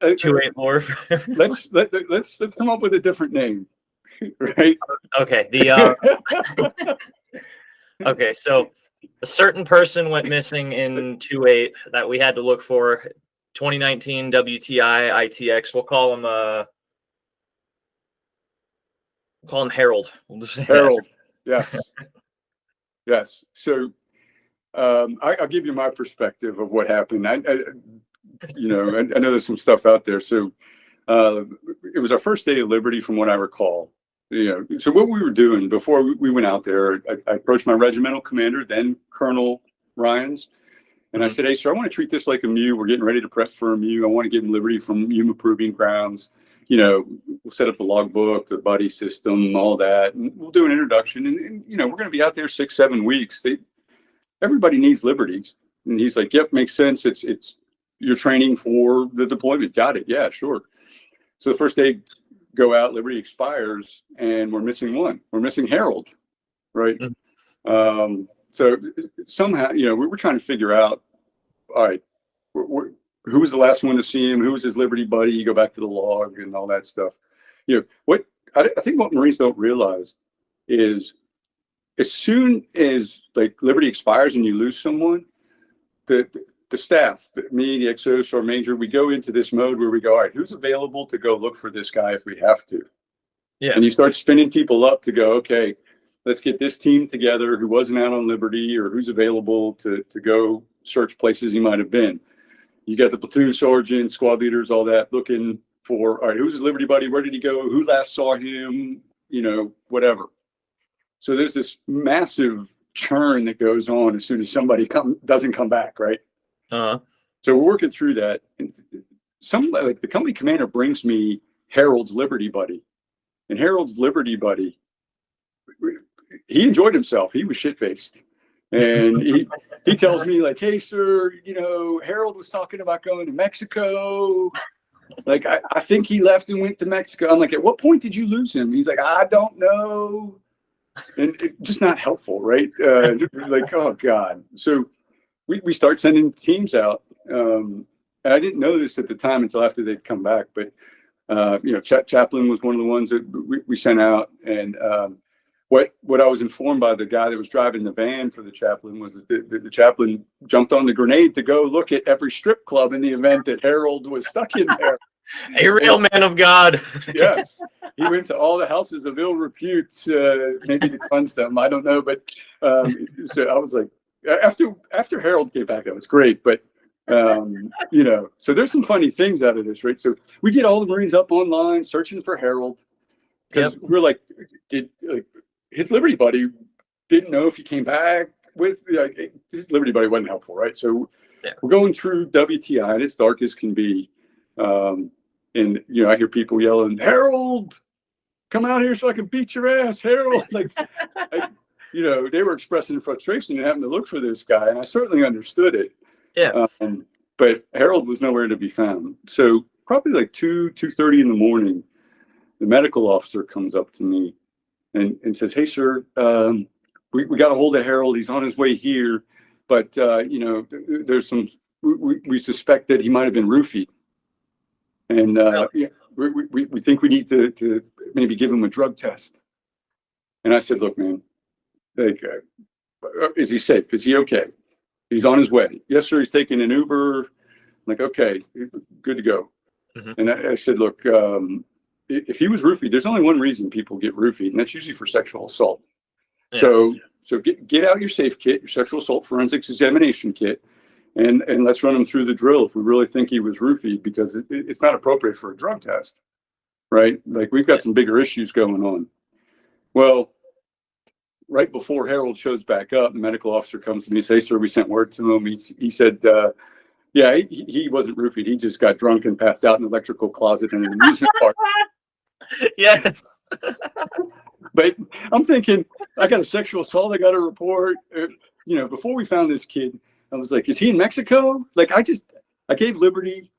2-8 lore. let's come up with a different name, right? Okay. Okay, so a certain person went missing in 2-8 that we had to look for. 2019 WTI ITX. We'll call him Harold. We'll just say Harold. Yes. Yes. So I'll give you my perspective of what happened. I know there's some stuff out there. So it was our first day of Liberty, from what I recall. So what we were doing before we went out there, I approached my regimental commander, then Colonel Ryans, and I said, "Hey, sir, I want to treat this like a MEU. We're getting ready to prep for a MEU. I want to get in Liberty from Yuma Proving Grounds. We'll set up the logbook, the buddy system, all that, and we'll do an introduction. And we're going to be out there 6-7 weeks. Everybody needs liberties." And he's like, "Yep, makes sense. It's you're training for the deployment. Got it. Yeah, sure." So the first day go out, Liberty expires, and we're missing one. We're missing Harold, right? So somehow, we were trying to figure out, all right, who was the last one to see him? Who was his Liberty buddy? You go back to the log and all that stuff. What I think what Marines don't realize is, as soon as Liberty expires and you lose someone, the staff, me, the XO, or Major, we go into this mode where we go, all right, who's available to go look for this guy if we have to? Yeah. And you start spinning people up to go, okay, let's get this team together who wasn't out on Liberty, or who's available to go search places he might have been. You got the platoon sergeants, squad leaders, all that, looking for, all right, who's his Liberty buddy? Where did he go? Who last saw him? Whatever. So there's this massive churn that goes on as soon as somebody doesn't come back, right? So we're working through that. And the company commander brings me Harold's Liberty buddy. And Harold's Liberty buddy, he enjoyed himself. He was shit-faced. And he tells me, like, "Hey, sir, Harold was talking about going to Mexico. Like, I think he left and went to Mexico." I'm like, "At what point did you lose him?" He's like, "I don't know." And just not helpful, right? Like, oh, God. So we start sending teams out. And I didn't know this at the time until after they'd come back. But, Chaplain was one of the ones that we sent out. And what I was informed by the guy that was driving the van for the chaplain was that the chaplain jumped on the grenade to go look at every strip club in the event that Harold was stuck in there. A real man of God. Yes. He went to all the houses of ill repute, maybe to cleanse them. I don't know. But so I was like, after Harold came back, that was great. But, so there's some funny things out of this, right? So we get all the Marines up online searching for Harold, because we're like, his Liberty buddy didn't know if he came back with, his Liberty buddy wasn't helpful, right? So we're going through WTI, and it's dark as can be. And, I hear people yelling, "Harold, come out here so I can beat your ass, Harold." They were expressing frustration and having to look for this guy. And I certainly understood it. Yeah. But Harold was nowhere to be found. So probably like 2:30 in the morning, the medical officer comes up to me and says, "Hey, sir, we got a hold of Harold. He's on his way here. But, there's we suspect that he might have been roofied. And we think we need to maybe give him a drug test." And I said, "Look, man, is he safe? Is he okay? He's on his way." "Yes, sir, he's taking an Uber." I'm like, "Okay, good to go." And I said, "Look, if he was roofied, there's only one reason people get roofied, and that's usually for sexual assault. So get out your safe kit, your sexual assault forensics examination kit, and let's run him through the drill if we really think he was roofied, because it's not appropriate for a drug test, right? Like, we've got some bigger issues going on." Well, right before Harold shows back up, the medical officer comes to me and says, "Sir, we sent word to him." He said, he wasn't roofied. He just got drunk and passed out in an electrical closet in an amusement park. Yes. But I'm thinking, I got a sexual assault I got to report. Before we found this kid, I was like, is he in Mexico? Like, I gave Liberty,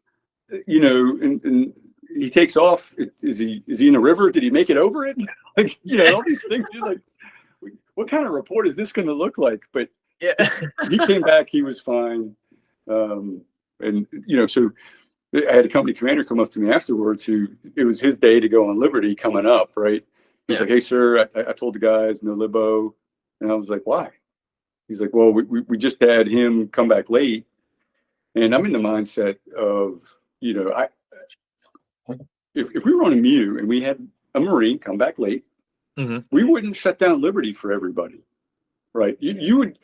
and he takes off. Is he in a river? Did he make it over it? Like, all these things. You're like, what kind of report is this going to look like? But he came back. He was fine. So I had a company commander come up to me afterwards who it was his day to go on liberty coming up, right? He's like, "Hey, sir, I told the guys no libo." And I was like, "Why?" He's like, "Well, we just had him come back late." And I'm in the mindset of, if we were on a MEU and we had a Marine come back late, we wouldn't shut down liberty for everybody, right? We would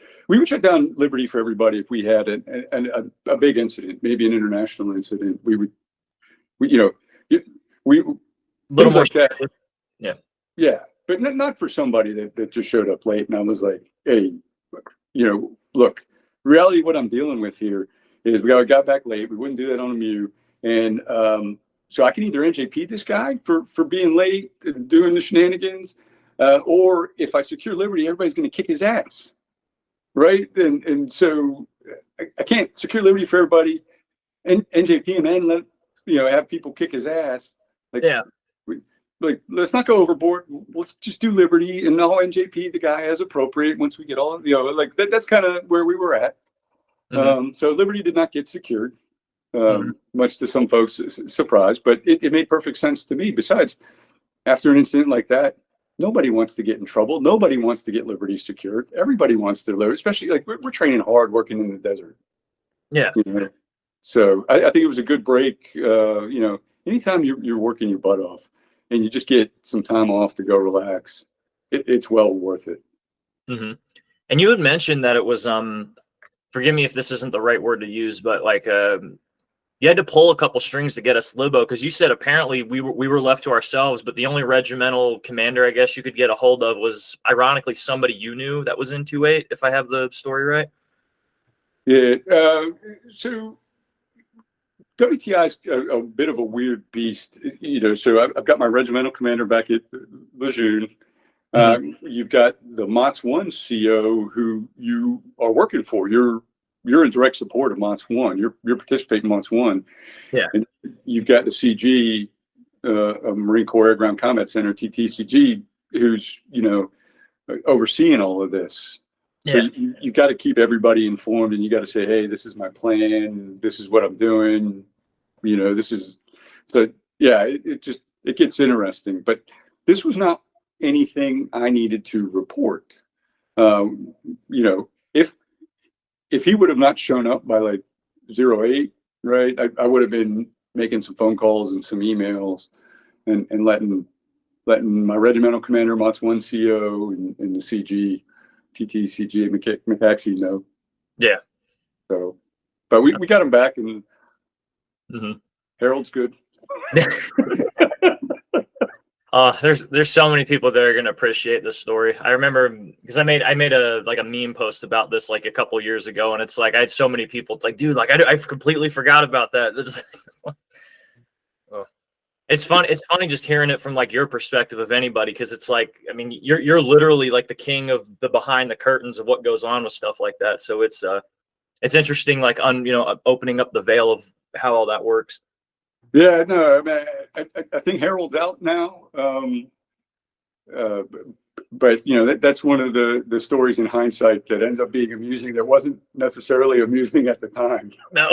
shut down liberty for everybody if we had a big incident, maybe an international incident. We Little more like that. Yeah. Yeah, but not for somebody that just showed up late. And I was like, "Hey, look, reality, what I'm dealing with here is we got back late. We wouldn't do that on a MEU. And so I can either NJP this guy for being late, doing the shenanigans, or if I secure liberty, everybody's going to kick his ass, right? And so I can't secure liberty for everybody and NJP him and let have people kick his ass. Like, yeah. Like, let's not go overboard. Let's just do liberty and I'll NJP the guy as appropriate once we get all, like that's kind of where we were at. So liberty did not get secured, much to some folks' surprise, but it made perfect sense to me. Besides, after an incident like that, nobody wants to get in trouble. Nobody wants to get liberty secured. Everybody wants to live, especially like we're training hard working in the desert. Yeah. So I think it was a good break. Anytime you're working your butt off and you just get some time off to go relax, it's well worth it. And you had mentioned that it was, forgive me if this isn't the right word to use, but like you had to pull a couple strings to get us libo, because you said apparently we were left to ourselves, but the only regimental commander I guess you could get a hold of was ironically somebody you knew that was in 2-8, if I have the story right. Yeah. So WTI is a bit of a weird beast, so I've got my regimental commander back at Lejeune. You've got the MOTS 1 CO who you are working for. You're in direct support of MOTS 1. You're participating in MOTS 1. Yeah. And you've got the CG, Marine Corps Air Ground Combat Center, TTCG, who's, overseeing all of this. So you've got to keep everybody informed, and you got to say, "Hey, this is my plan. This is what I'm doing." This is so. Yeah, it gets interesting. But this was not anything I needed to report. If he would have not shown up by like 08, right, I would have been making some phone calls and some emails, and letting my regimental commander, MOTS 1 CO, and the CG. TTCG McAxie know. Yeah. So, but we got him back, and Harold's good. There's so many people that are gonna appreciate this story. I remember because I made a meme post about this like a couple years ago, and it's like I had so many people like, dude, like I completely forgot about that. It's fun. It's funny just hearing it from like your perspective of anybody, because it's like, I mean, you're literally like the king of the behind the curtains of what goes on with stuff like that. So it's interesting, like opening up the veil of how all that works. Yeah, no, I mean, I think Harold's out now, but that's one of the stories in hindsight that ends up being amusing. That wasn't necessarily amusing at the time. No.